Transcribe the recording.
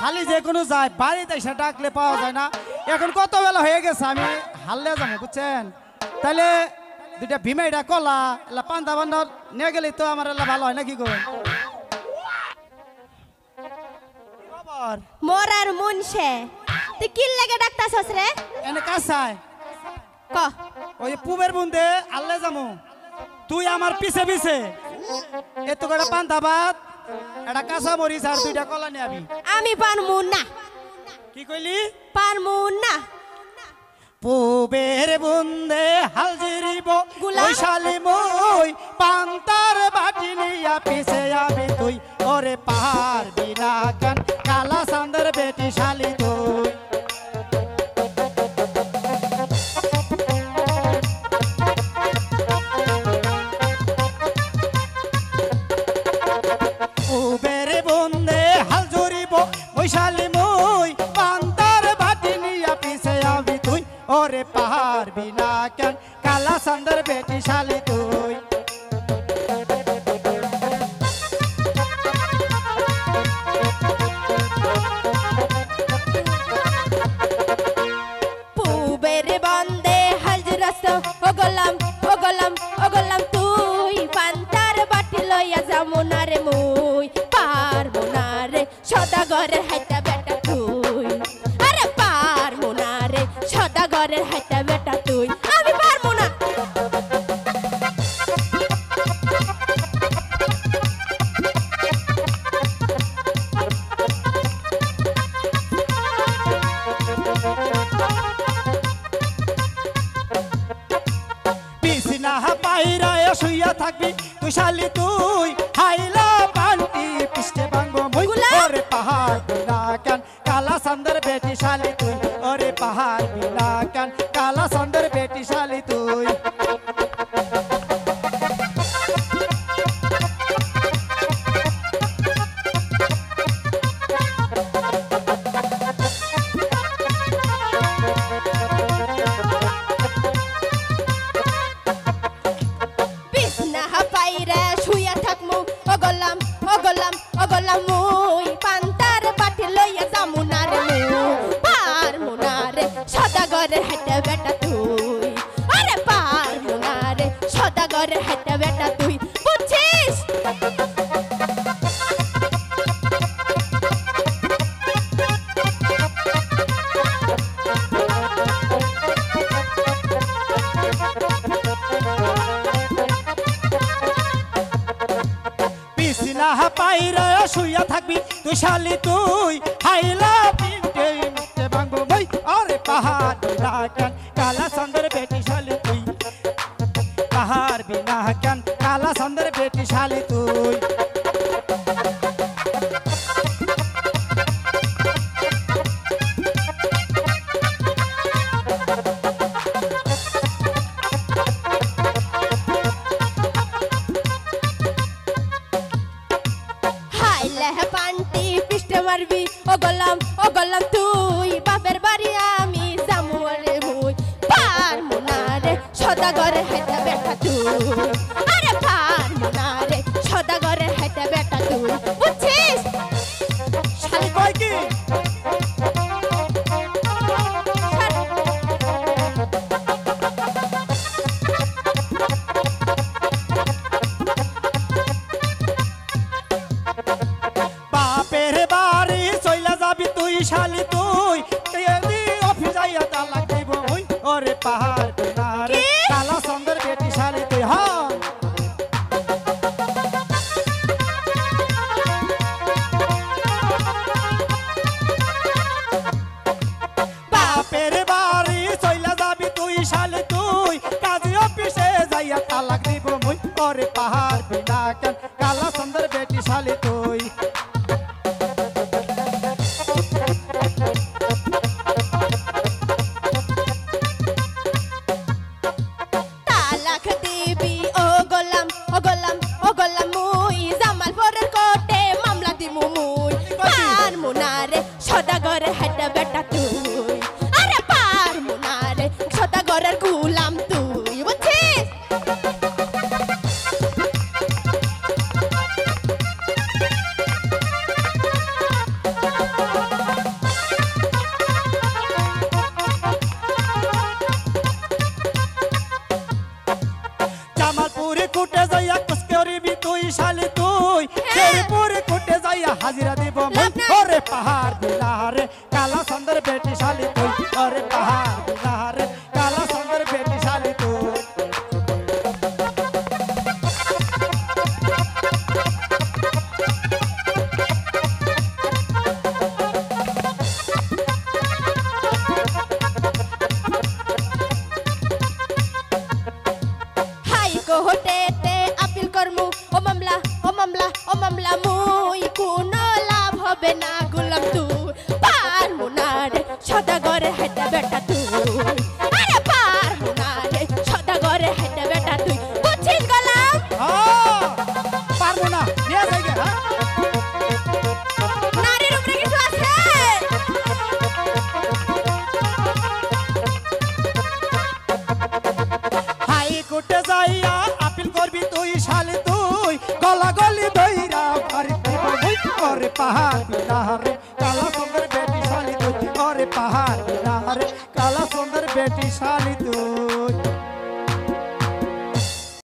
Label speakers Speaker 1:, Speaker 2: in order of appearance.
Speaker 1: শালি যে কোনো যায় বাড়িতে এসে ডাকলে পাওয়া যায় না। এখন কত বেলা হয়ে গেছে, আমি হারলে যাবো বুঝছেন। তাহলে দুইটা ভিমাইটা কলা এলা পান্তা বান্ধার নিয়ে গেলে তো আমার এলা ভালো হয় নাকি গো।
Speaker 2: মোর আর মুনশে তুই কি লাগে ডাকতাছস রে?
Speaker 1: এনে কাছায়
Speaker 2: ক
Speaker 1: ওই পুবের বুন্দে আল্লে যামু, তুই আমার পিছে পিছে এত করে পান্তা ভাত একটা কাঁচা মরিচ আর দুইটা কলা নিয়ে আবি।
Speaker 2: আমি পারমু না।
Speaker 1: কি কইলি?
Speaker 2: পারমু না।
Speaker 1: পুবের বুন্দে হাল জিরিব ওই শালি মই পান্তার বাটি নিয়া পিছে আবি তুই। ওরে পারবি না কেন কালা সান্দের বেটি শালি তুই। পুবের বুন্দে হাল জুরিব ওই শালি মই পান্তার বাটি নিয়া পিছে আবি তুই। ওরে পারবি না কেন কালা সান্দের বেটি শালি তুই।
Speaker 2: পুবের বন্দে হালজরাস ও গোলাম ও গোলাম ও গোলাম তুই পান্তার বাটি লইয়া যামু না রে মুই। পারমু না রে সদাগরের হাইটা বেটা তুই। আরে পারমু না রে সদাগরের হাইটা বেটা তুই। আমি পারমু না।
Speaker 1: বিছনা পাইরা শুইয়া থাকবি তুই শালি তুই। হাইলা পান্তি পিষ্টে ভাঙবো মই। ওরে পাহাড় বিনা কেন কালা সান্দের বেটি শালি তুই। ওরে পাহাড় বিনা কেন কালা সান্দের বেটি শালি তুই।
Speaker 2: বিছনা পাইরা শুইয়া থাকমু ও গোলাম ও গোলাম ও গোলাম মুই পান্তার বাটি লইয়া যামু না রে মুই। পারমু না রে সদাগরের হাইটা বেটা তুই। আরে পারমু না রে সদাগরের হাইটা বেটা তুই। বুঝছিস?
Speaker 1: বিছনা পাইরা শুইয়া থাকবি তুই শালি তুই। হাইলা পিষ্টে মিষ্টে ভাঙবো মই। ওরে পাহাড় বিনা কেন কালা সান্দের বেটি শালি তুই। পাহাড় বিনা কেন কালা সান্দের বেটি শালি তুই।
Speaker 2: হাইলে পান্তি পিষ্টে মারবি ও গোলাম তুই। বাপের বাড়ি আমি যামু রে মুই। পারমু না রে সদাগরের হাইটা বেটা তুই। আরে পারমু না রে সদাগরের হাইটা বেটা তুই। বুঝছিস?
Speaker 1: শালি কয় কি? বাপের বাড়ি চইলা যাবি তুই শালি তুই। অফিস যাইয়া তালাক দিব ওই। ওরে পাহাড় বিনা রে কালা সান্দের বেটি শালি তুই। হ্যাঁ বাপের বাড়ি চইলা যাবি তুই শালি তুই। কাজী অফিসে যাইয়া তালাক দিব মুই। ওরে পাহাড় বিনা কেন কালা সান্দের বেটি শালি তুই।
Speaker 2: তালাক দিবি ও গোলাম ও গোলাম ও গোলাম মুই। জামালপুরের কোর্টে মামলা দিমু মুই। পারমু না রে সদাগরের হাইটা বেটা তুই। আরে পারমু না রে সদাগরের গুলাম তুই। বুঝছিস?
Speaker 1: হাজিরা দিব
Speaker 2: লাভ নাই।
Speaker 1: ওরে পাহাড় দিলারে কালা সুন্দর বেটি শালি তুই ওরে পাহাড় দিলারে কালা সুন্দর বেটি শালি তুই
Speaker 2: হাই কোর্টেতে আপিল করমু ও মামলা ও মামলা ও মামলা মুই কোনো লাভ হবে না গুলাম তুই পারমু না রে সদাগরে হেঁটে বেটা তুই আরে পারমু না রে সদাগরে হেঁটে বেটা তুই বুঝছিস গোলাম
Speaker 1: পারবো না নিয়ে যাই গে হ্যাঁ
Speaker 2: নারীর উপরে কিছু আছে
Speaker 1: হাই কোর্টে যাইয়া আপিল করবি তুই শালি তুই গলা গলি দইরা ভারি দিব মুই ওরে পাহাড় দিলারে কালা সুন্দর বেটি শালি তুই ওরে পাহাড় দিলারে কালা সুন্দর বেটি শালি তুই